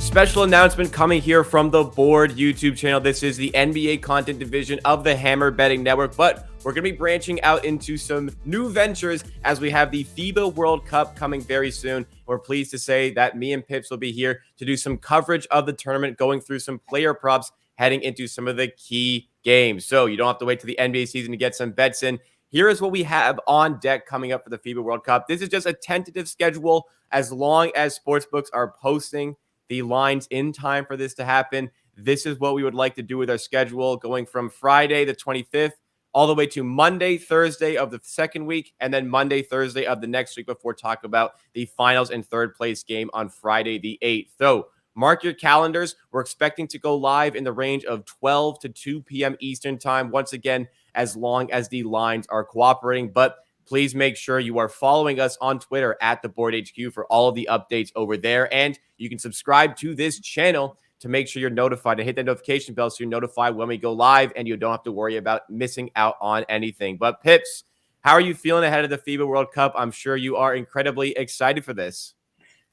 Special announcement coming here from the Board YouTube channel. This is the NBA content division of the Hammer Betting Network, but we're going to be branching out into some new ventures as we have the FIBA World Cup coming very soon. We're pleased to say that me and Pips will be here to do some coverage of the tournament, going through some player props, heading into some of the key games. So you don't have to wait to the NBA season to get some bets in. Here is what we have on deck coming up for the FIBA World Cup. This is just a tentative schedule as long as sportsbooks are posting the lines in time for this to happen. This is what we would like to do with our schedule, going from Friday the 25th all the way to Monday, Thursday of the second week, and then Monday, Thursday of the next week before talking about the finals and third place game on Friday the 8th. So mark your calendars. We're expecting to go live in the range of 12 to 2 p.m. Eastern time, once again, as long as the lines are cooperating. But please make sure you are following us on Twitter at The Board HQ for all of the updates over there. And you can subscribe to this channel to make sure you're notified and hit that notification bell so you're notified when we go live and you don't have to worry about missing out on anything. But Pips, how are you feeling ahead of the FIBA World Cup? I'm sure you are incredibly excited for this.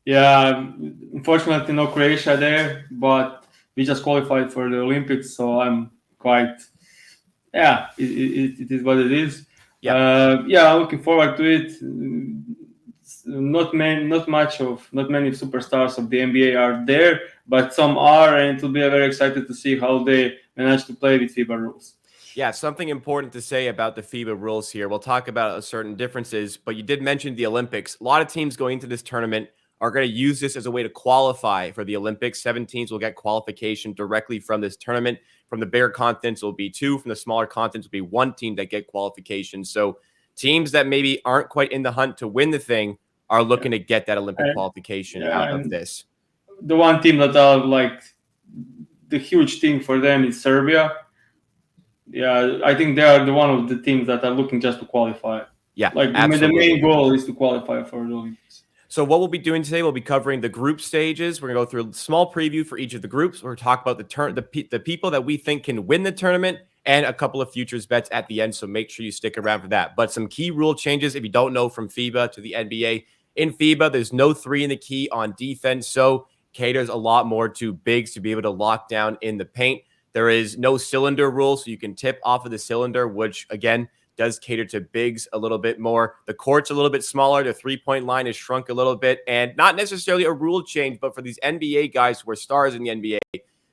Yeah, unfortunately no Croatia there, but we just qualified for the Olympics, so I'm quite, it is what it is. Looking forward to it. Not many superstars of the NBA are there, but some are, and it'll be very excited to see how they manage to play with FIBA rules. Yeah, something important to say about the FIBA rules here. We'll talk about certain differences, but you did mention the Olympics. A lot of teams going into this tournament are going to use this as a way to qualify for the Olympics. 7 teams will get qualification directly from this tournament. From the bigger continents, will be 2. From the smaller continents, will be 1 team that get qualification. So teams that maybe aren't quite in the hunt to win the thing are looking to get that Olympic qualification out of this. The one team that are like the huge thing for them is Serbia. Yeah, I think they are the one of the teams that are looking just to qualify. Yeah, like the main goal is to qualify for the Olympics. So what we'll be doing today, we'll be covering the group stages. We're going to go through a small preview for each of the groups. We're going to talk about the people that we think can win the tournament and a couple of futures bets at the end. So make sure you stick around for that. But some key rule changes, if you don't know, from FIBA to the NBA. In FIBA, there's no 3 in the key on defense, so caters a lot more to bigs to be able to lock down in the paint. There is no cylinder rule, so you can tip off of the cylinder, which, again, does cater to bigs a little bit more. The court's a little bit smaller. The three-point line is shrunk a little bit, and not necessarily a rule change, but for these NBA guys who are stars in the NBA,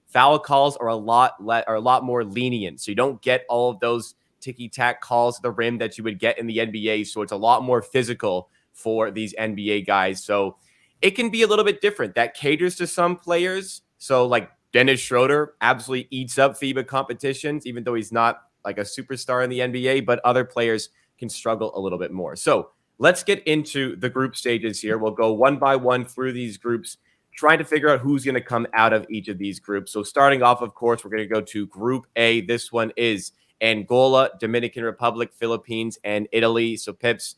foul calls are a lot more lenient. So you don't get all of those ticky-tack calls to the rim that you would get in the NBA. So it's a lot more physical for these NBA guys. So it can be a little bit different. That caters to some players. So like Dennis Schroeder absolutely eats up FIBA competitions, even though he's not like a superstar in the NBA, but other players can struggle a little bit more. So let's get into the group stages here. We'll go one by one through these groups, trying to figure out who's going to come out of each of these groups. So starting off, of course, we're going to go to Group A. This one is Angola, Dominican Republic, Philippines, and Italy. So Pips,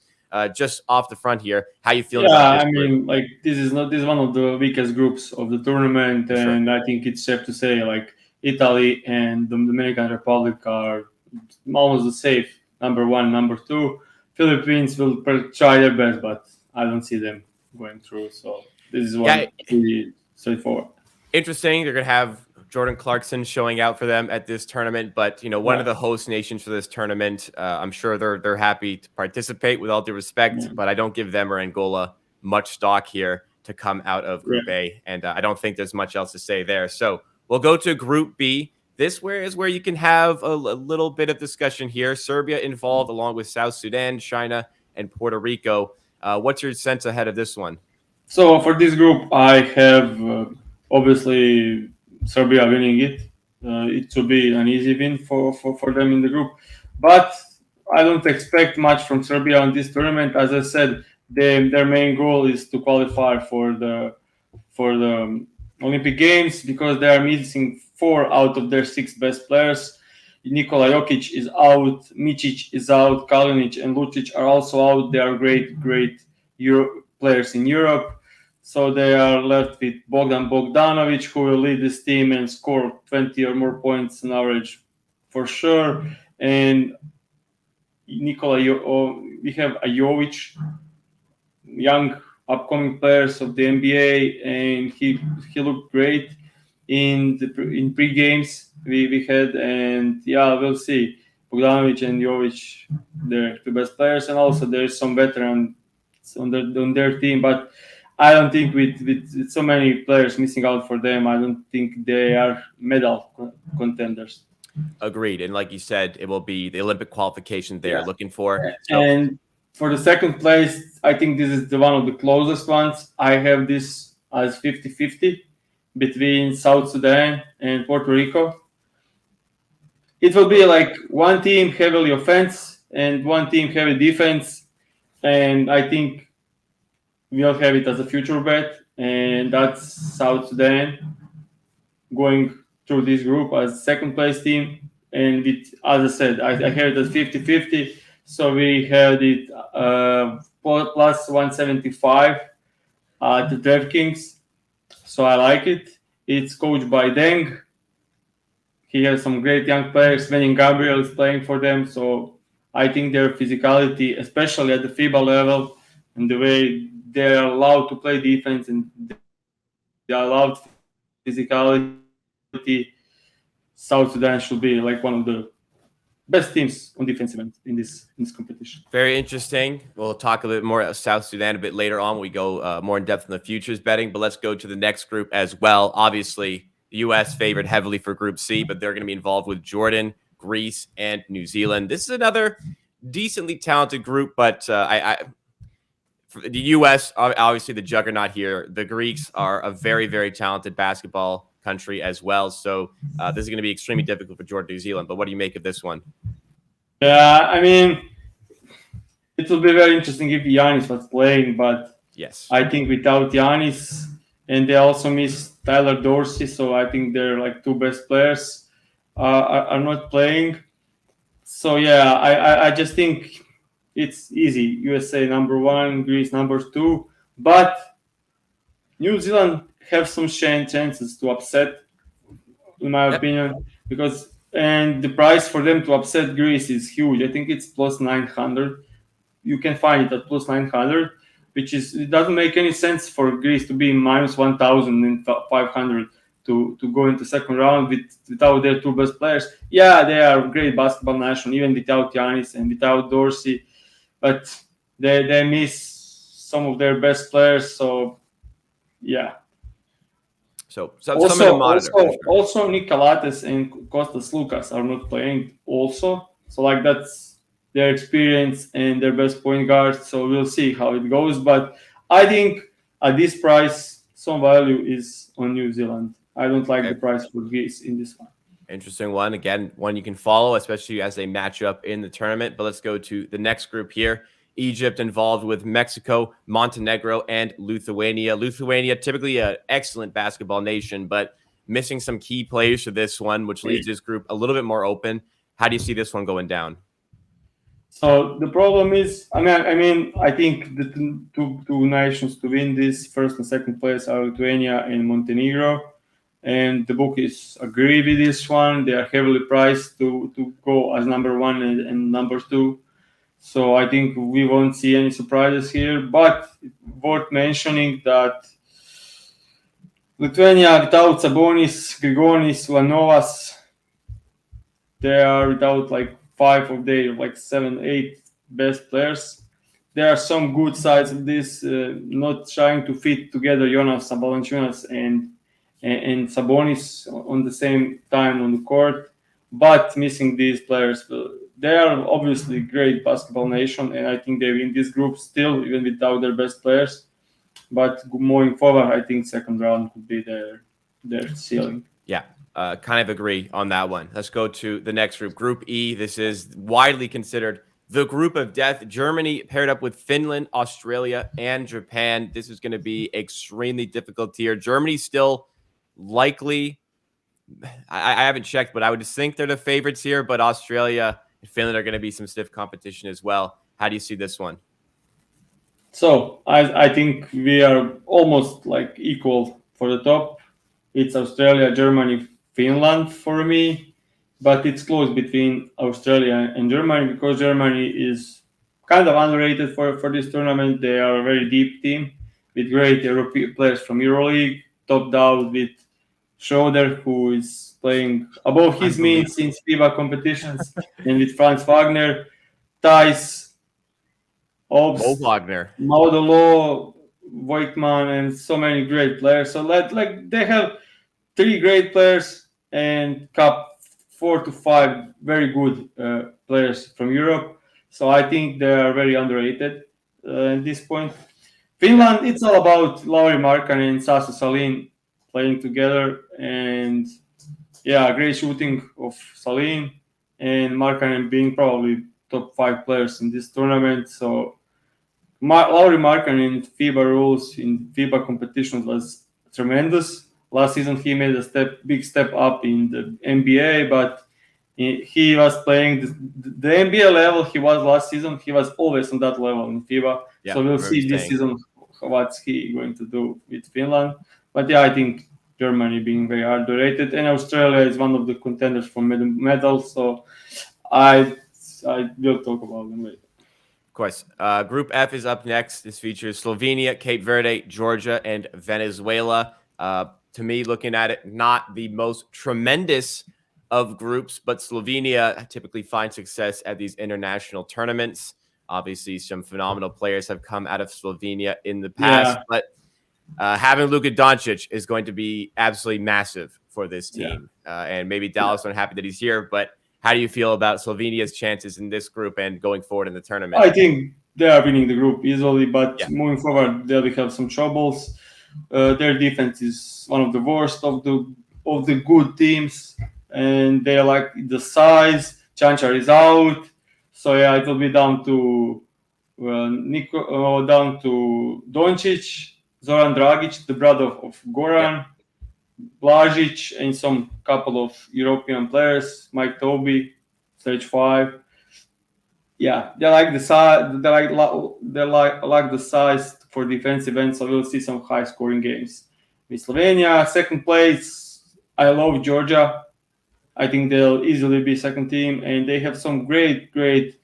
just off the front here, how you feeling about this group? Like this is one of the weakest groups of the tournament, and I think it's safe to say like Italy and the Dominican Republic are almost the safe number 1, number 2. Philippines will try their best, but I don't see them going through. So this is one pretty straightforward. Interesting. They're going to have Jordan Clarkson showing out for them at this tournament, but one of the host nations for this tournament, I'm sure they're happy to participate with all due respect, but I don't give them or Angola much stock here to come out of Group A, and I don't think there's much else to say there. So we'll go to Group B. This is where you can have a little bit of discussion here. Serbia involved along with South Sudan, China, and Puerto Rico. What's your sense ahead of this one? So for this group, I have obviously Serbia winning it. It should be an easy win for them in the group. But I don't expect much from Serbia on this tournament. As I said, their main goal is to qualify for the Olympic Games because they are missing 4 out of their 6 best players. Nikola Jokic is out, Micic is out, Kalinic and Lucic are also out. They are great players in Europe. So they are left with Bogdan Bogdanovic, who will lead this team and score 20 or more points on average for sure. And we have a Jovic, young upcoming players of the NBA, and he looked great in pre games we had, and yeah, we'll see. Bogdanovic and Jovic, they're the best players, and also there's some veterans on their team, but I don't think with so many players missing out for them, I don't think they are contenders. Agreed. And like you said, it will be the Olympic qualification they're looking for. So, And for the second place, I think this is the one of the closest ones. I have this as 50-50 between South Sudan and Puerto Rico. It will be like one team heavily offense and one team heavy defense. And I think we'll have it as a future bet. And that's South Sudan going through this group as second place team. And with, as I said, I have it as 50-50. So we had it plus 175 at the DraftKings. So I like it. It's coached by Deng. He has some great young players. Sven Gabriel is playing for them. So I think their physicality, especially at the FIBA level, and the way they are allowed to play defense and they are allowed physicality, South Sudan should be like one of the best teams on defensive end in this competition. very interesting. We'll talk a bit more about South Sudan a bit later on. We go more in depth in the futures betting, but let's go to the next group as well. Obviously, the U.S. favored heavily for Group C, but they're going to be involved with Jordan, Greece, and New Zealand. This is another decently talented group, but for the U.S., obviously the juggernaut here. The Greeks are a very, very talented basketball country as well. So this is going to be extremely difficult for Jordan, New Zealand. But what do you make of this one? Yeah, I mean, it will be very interesting if Giannis was playing, but yes, I think without Giannis, and they also miss Tyler Dorsey, so I think they're like two best players are not playing. So yeah, I just think it's easy. USA number one, Greece number two, but New Zealand have some chances to upset, in my opinion, because and the price for them to upset Greece is huge. I think it's plus 900. You can find it at plus 900, which is it doesn't make any sense for Greece to be minus 1,500 to go into second round without their two best players. Yeah, they are a great basketball nation, even without Giannis and without Dorsey, but they miss some of their best players. So yeah. So something to monitor. Also, Nicolates and Kostas Lukas are not playing also. So like that's their experience and their best point guard. So we'll see how it goes. But I think at this price, some value is on New Zealand. I don't like the price for Greece in this one. Interesting one. Again, one you can follow, especially as they match up in the tournament. But let's go to the next group here. Egypt involved with Mexico, Montenegro, and Lithuania. Lithuania, typically an excellent basketball nation, but missing some key players to this one, which leaves this group a little bit more open. How do you see this one going down? So the problem is, I think the two nations to win this first and second place are Lithuania and Montenegro, and the bookies agree with this one. They are heavily priced to go as number one and number two. So I think we won't see any surprises here. But worth mentioning that Lithuania without Sabonis, Grigonis, Vanovas, they are without like 5 of their like 7-8 best players. There are some good sides of this, not trying to fit together Jonas Valanciunas and Sabonis on the same time on the court, but missing these players. They are obviously great basketball nation, and I think they win this group still, even without their best players. But moving forward, I think second round could be their ceiling. Yeah, kind of agree on that one. Let's go to the next group, Group E. This is widely considered the group of death. Germany paired up with Finland, Australia, and Japan. This is going to be extremely difficult here. Germany still likely, I haven't checked, but I would just think they're the favorites here, but Australia and Finland are going to be some stiff competition as well. How do you see this one? So I think we are almost like equal for the top. It's Australia, Germany, Finland for me, but it's close between Australia and Germany because Germany is kind of underrated for this tournament. They are a very deep team, with great European players from EuroLeague, topped out with Schroeder, who is playing above his means in FIBA competitions, and with Franz Wagner, Thijs, Mo Obst, Wagner. Maudolo, Voigtman, and so many great players. So like they have three great players and cup 4 to 5 very good players from Europe. So I think they are very underrated at this point. Finland, it's all about Lauri Markkanen and Sasu Salin playing together, and yeah, great shooting of Salin and Markkanen being probably top 5 players in this tournament. So Lauri Markkanen in FIBA rules in FIBA competitions was tremendous. Last season he made a big step up in the NBA, but he was playing the NBA level he was last season. He was always on that level in FIBA. Yeah, So we'll see this season what's he going to do with Finland. But yeah, I think Germany being very underrated, and Australia is one of the contenders for medals. So I will talk about them later. Of course. Group F is up next. This features Slovenia, Cape Verde, Georgia, and Venezuela. To me, looking at it, not the most tremendous of groups, but Slovenia typically finds success at these international tournaments. Obviously, some phenomenal players have come out of Slovenia in the past, but having Luka Doncic is going to be absolutely massive for this team. And maybe Dallas aren't happy that he's here, but how do you feel about Slovenia's chances in this group and going forward in the tournament? I think they are winning the group easily, but moving forward, they will have some troubles. Their defense is one of the worst of the good teams, and they like the size. Chanchar is out, so yeah, it will be down to down to Doncic, Zoran Dragic, the brother of Goran, Blažić, and some couple of European players, Mike Toby, stage 5. Yeah, they like the size. They like the size for defensive end, so we'll see some high scoring games. With Slovenia, second place. I love Georgia. I think they'll easily be second team, and they have some great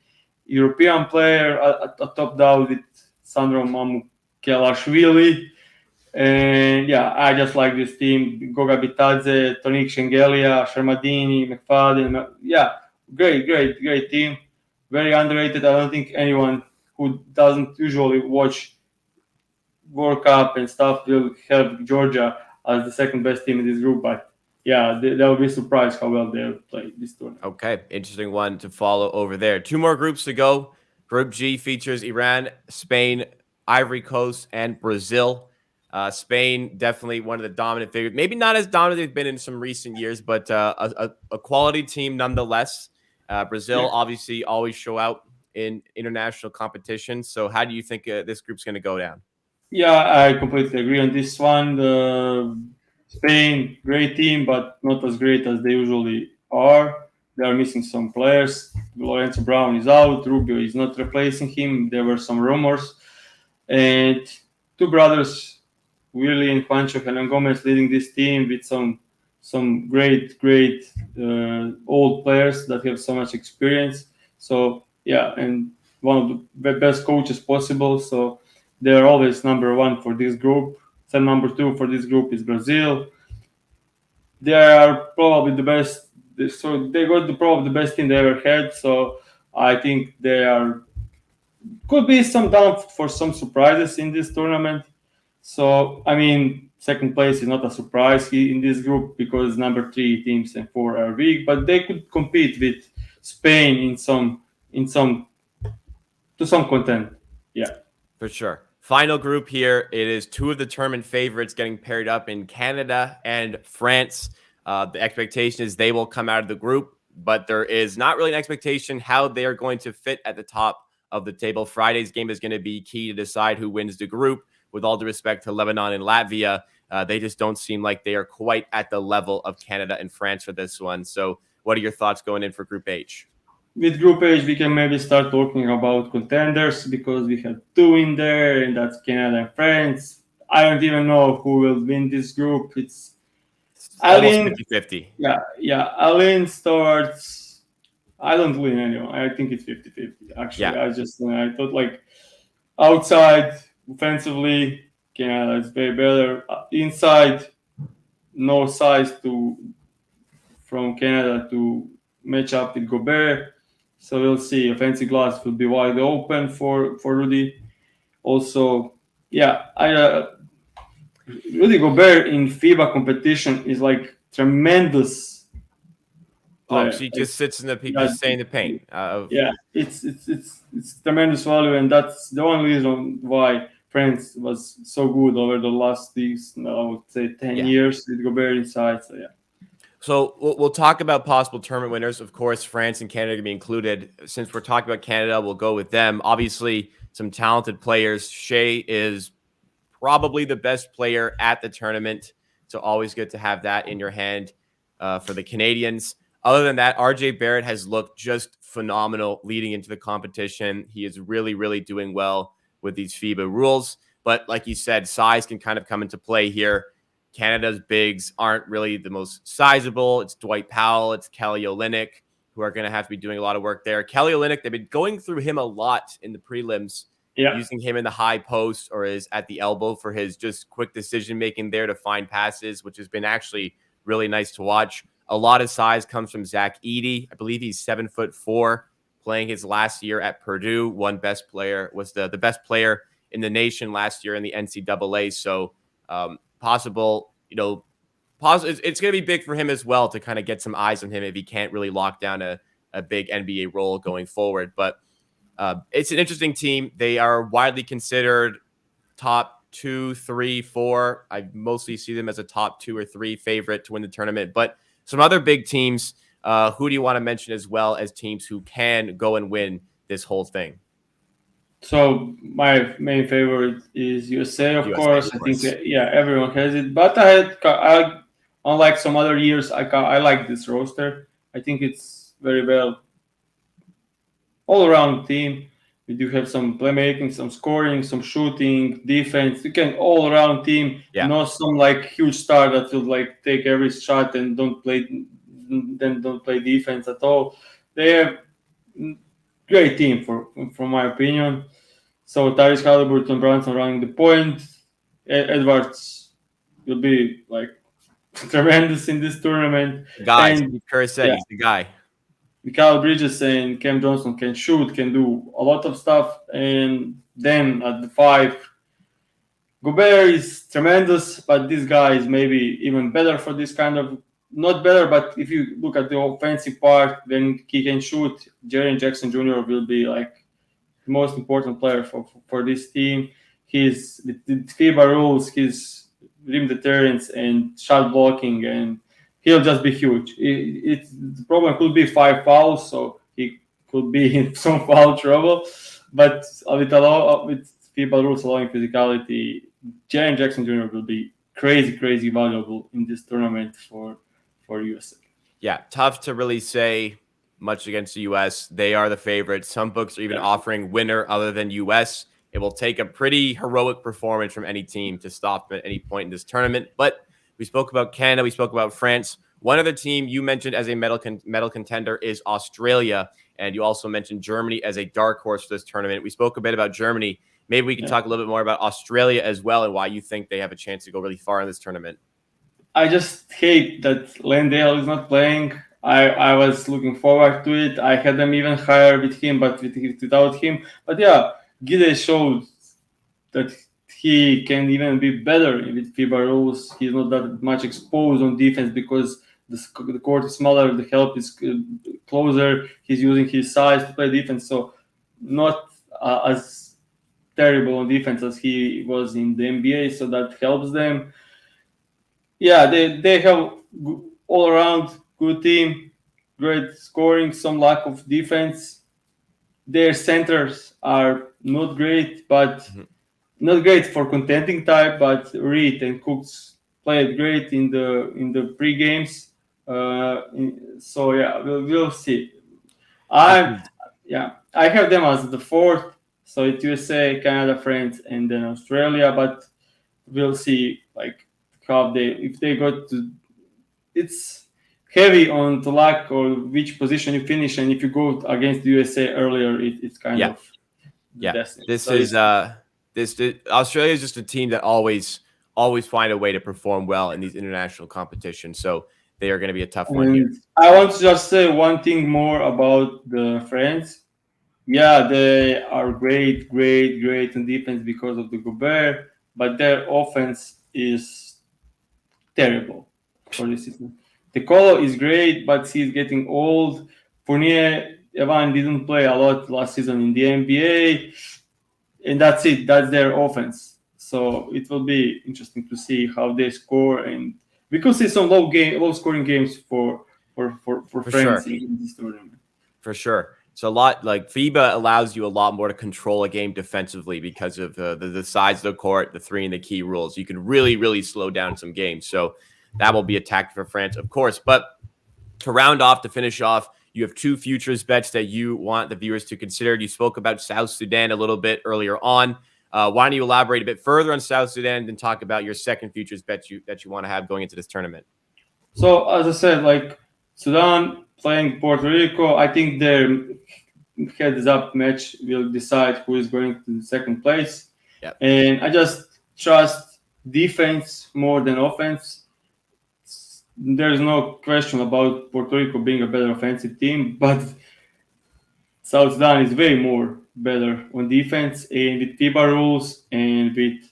European player at top down with Sandro Mamukelashvili. And yeah, I just like this team. Goga Bitadze, Tonik Shengelia, Shermadini, McFadden. Yeah, great team. Very underrated. I don't think anyone who doesn't usually watch World Cup and stuff will have Georgia as the second best team in this group. But yeah, they'll be surprised how well they'll play this tournament. Okay, interesting one to follow over there. 2 more groups to go. Group G features Iran, Spain, Ivory Coast, and Brazil. Spain, definitely one of the dominant figures. Maybe not as dominant as they've been in some recent years, but a quality team nonetheless. Brazil obviously always show out in international competition. So how do you think this group's going to go down? Yeah, I completely agree on this one. Spain, great team, but not as great as they usually are. They are missing some players. Lorenzo Brown is out. Rubio is not replacing him. There were some rumors. And 2 brothers, Willie and Juancho Hernan Gomez, leading this team with some great old players that have so much experience. So yeah, and one of the best coaches possible. So they are always number 1 for this group. Then number 2 for this group is Brazil. They are probably the best. So they got probably the best team they ever had. So I think could be some down for some surprises in this tournament. So I mean, second place is not a surprise in this group because number 3 teams and 4 are weak, but they could compete with Spain to some content. Yeah, for sure. Final group here. It is 2 of the tournament favorites getting paired up in Canada and France. The expectation is they will come out of the group, but there is not really an expectation how they are going to fit at the top of the table. Friday's game is going to be key to decide who wins the group. With all due respect to Lebanon and Latvia, they just don't seem like they are quite at the level of Canada and France for this one. So what are your thoughts going in for Group H? With Group H, we can maybe start talking about contenders because we have 2 in there, and that's Canada and France. I don't even know who will win this group. It's almost 50-50. Yeah. Alin starts. I don't win anyone. I think it's 50-50. Actually, I thought like outside offensively, Canada is way better. Inside, no size to from Canada to match up with Gobert. So we'll see. Offensive glass will be wide open for Rudy. Also, yeah, Rudy Gobert in FIBA competition is like tremendous Oh, player. she Like, just sits in the yeah, just stay in the paint. yeah, it's tremendous value, and that's the only reason why France was so good over the last these I would say 10 years with Gobert inside. So yeah. So we'll talk about possible tournament winners. Of course, France and Canada can be included. Since we're talking about Canada, we'll go with them. Obviously, some talented players. Shea is probably the best player at the tournament. So always good to have that in your hand for the Canadians. Other than that, RJ Barrett has looked just phenomenal leading into the competition. He is really, really doing well with these FIBA rules. But like you said, size can kind of come into play here. Canada's bigs aren't really the most sizable. It's Dwight Powell, it's Kelly Olynyk, who are going to have to be doing a lot of work there. Kelly Olynyk, they've been going through him a lot in the prelims, Yeah, using him in the high post or is at the elbow for his just quick decision making there to find passes, which has been actually really nice to watch. A lot of size comes from Zach Edey. I believe he's 7'4", playing his last year at Purdue. Was the best player in the nation last year in the NCAA. So possible, it's going to be big for him as well to kind of get some eyes on him if he can't really lock down a big NBA role going forward. But it's an interesting team. They are widely considered top 2, 3, 4. I mostly see them as a top 2 or 3 favorite to win the tournament. But some other big teams, who do you want to mention as well as teams who can go and win this whole thing? so my main favorite is USA, of USA, course. of I think course. yeah, everyone has it. But unlike some other years, I like this roster. I think it's very well all around team. We do have some playmaking, some scoring, some shooting, defense. You can all around team. Yeah. Not some like huge star that will like take every shot and don't play defense at all. They have great team from my opinion. So Tyrese Halliburton, Brunson running the point. Edwards will be like tremendous in this tournament. Guys, And Steve Kerr said yeah, he's the guy. Mikal Bridges and Cam Johnson can shoot, can do a lot of stuff. And then at the 5, Gobert is tremendous, but this guy is maybe even better for this kind of, not better, but if you look at the offensive part, then he can shoot. Jaren Jackson Jr. will be like the most important player for this team. He's with the FIBA rules, his rim deterrence and shot blocking, and he'll just be huge. The problem could be 5 fouls, so he could be in some foul trouble. But with FIBA rules allowing physicality, Jaren Jackson Jr. will be crazy valuable in this tournament for USA. Yeah, tough to really say much against the U.S. They are the favorites. Some books are even offering winner other than U.S. It will take a pretty heroic performance from any team to stop at any point in this tournament. But we spoke about Canada. We spoke about France. One other team you mentioned as a medal contender is Australia. And you also mentioned Germany as a dark horse for this tournament. We spoke a bit about Germany. Maybe we can talk a little bit more about Australia as well and why you think they have a chance to go really far in this tournament. I just hate that Landale is not playing. I was looking forward to it. I had them even higher with him, but without him. But yeah, Gide showed that he can even be better with FIBA rules. He's not that much exposed on defense because the court is smaller, the help is closer. He's using his size to play defense, so not as terrible on defense as he was in the NBA. So that helps them. Yeah, they have all around good team, great scoring, some lack of defense. Their centers are not great, but not great for contending type. But Reed and Cooks played great in the pre games. So yeah, we'll see. I have them as the 4th. So it's USA, Canada, France, and then Australia. But we'll see like how if they go to. It's heavy on the luck or which position you finish, and if you go against the USA earlier, it's kind of Yeah. destiny. This So is Australia is just a team that always find a way to perform well in these international competitions. So they are going to be a tough one here. And I want to just say one thing more about the France. Yeah, they are great on defense because of the Gobert, but their offense is terrible for this season. The Colo is great, but he's getting old. Fournier, Evan didn't play a lot last season in the NBA, and that's it. That's their offense. So it will be interesting to see how they score, and we could see some low scoring games for For France sure. in this tournament. For sure. So a lot like FIBA allows you a lot more to control a game defensively because of the size of the court, the three and the key rules. You can really slow down some games. So that will be a tactic for France, of course. But to finish off, you have two futures bets that you want the viewers to consider. You spoke about South Sudan a little bit earlier on. Why don't you elaborate a bit further on South Sudan and then talk about your second futures bet that you want to have going into this tournament? So as I said, like Sudan playing Puerto Rico, I think their heads up match will decide who is going to the second place. Yep. And I just trust defense more than offense. There's no question about Puerto Rico being a better offensive team, but South Sudan is way more better on defense, and with FIBA rules and with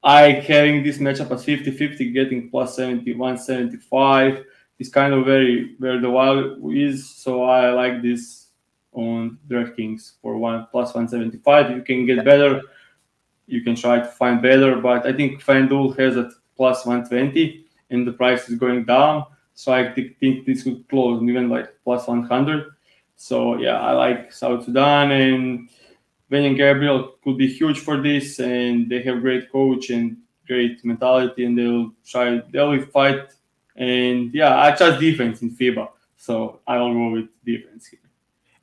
I having this matchup as 50-50, getting plus 71, 75 is kind of very where the value is. So I like this on DraftKings for one plus 175. You can get better. You can try to find better, but I think FanDuel has at plus 120 and the price is going down. So I think this could close even like plus 100. So yeah, I like South Sudan, and Ben and Gabriel could be huge for this, and they have great coach and great mentality, and they'll fight. And yeah, I trust defense in FIBA, so I will go with defense here.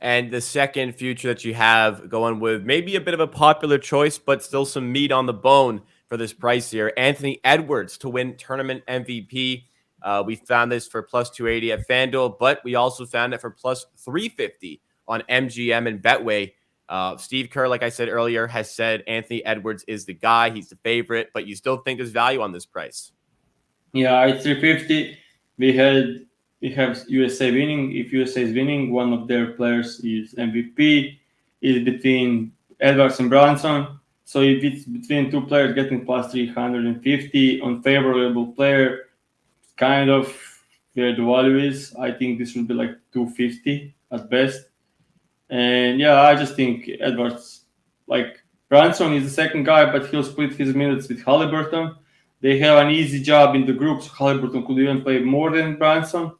And the second future that you have going with maybe a bit of a popular choice, but still some meat on the bone for this price here. Anthony Edwards to win tournament MVP. We found this for plus 280 at FanDuel, but we also found it for plus 350 on MGM and Betway. Steve Kerr, like I said earlier, has said Anthony Edwards is the guy. He's the favorite, but you still think there's value on this price. Yeah, it's 350. We have USA winning. If USA is winning, one of their players is MVP. Is between Edwards and Brunson. So if it's between two players getting plus 350 on favorable player, kind of where the value is. I think this will be like 250 at best. And yeah, I just think Edwards, like Brunson is the second guy, but he'll split his minutes with Halliburton. They have an easy job in the group, so Halliburton could even play more than Brunson.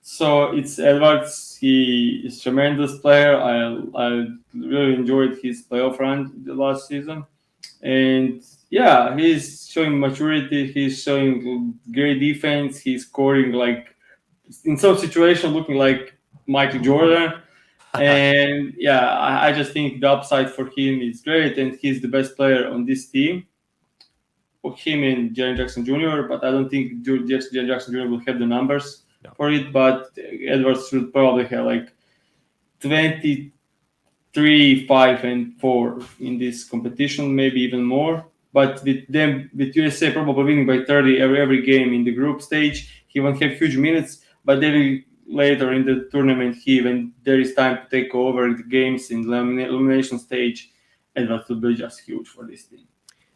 So it's Edwards. He is a tremendous player. I really enjoyed his playoff run the last season. And yeah, he's showing maturity. He's showing great defense. He's scoring like in some situation looking like Michael Jordan. And yeah, I just think the upside for him is great, and he's the best player on this team. For him and Jaren Jackson Jr., but I don't think Jaren Jackson Jr. will have the numbers for it. But Edwards will probably have like 23, 5, and 4 in this competition, maybe even more. But with USA probably winning by 30 every game in the group stage, he won't have huge minutes. But then later in the tournament, when there is time to take over the games in the elimination stage, Edwards will be just huge for this team.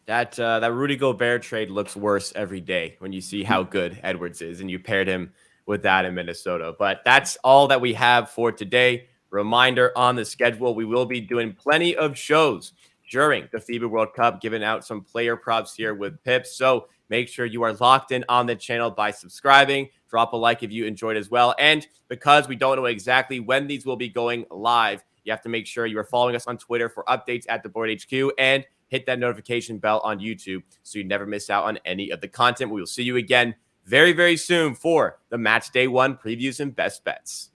That Rudy Gobert trade looks worse every day when you see how good Edwards is, and you paired him with that in Minnesota. But that's all that we have for today. Reminder on the schedule, we will be doing plenty of shows during the FIBA World Cup, giving out some player props here with Pips. So make sure you are locked in on the channel by subscribing. Drop a like if you enjoyed as well. And because we don't know exactly when these will be going live, you have to make sure you are following us on Twitter for updates at the Board HQ, and hit that notification bell on YouTube so you never miss out on any of the content. We will see you again very, very soon for the Match Day 1 previews and best bets.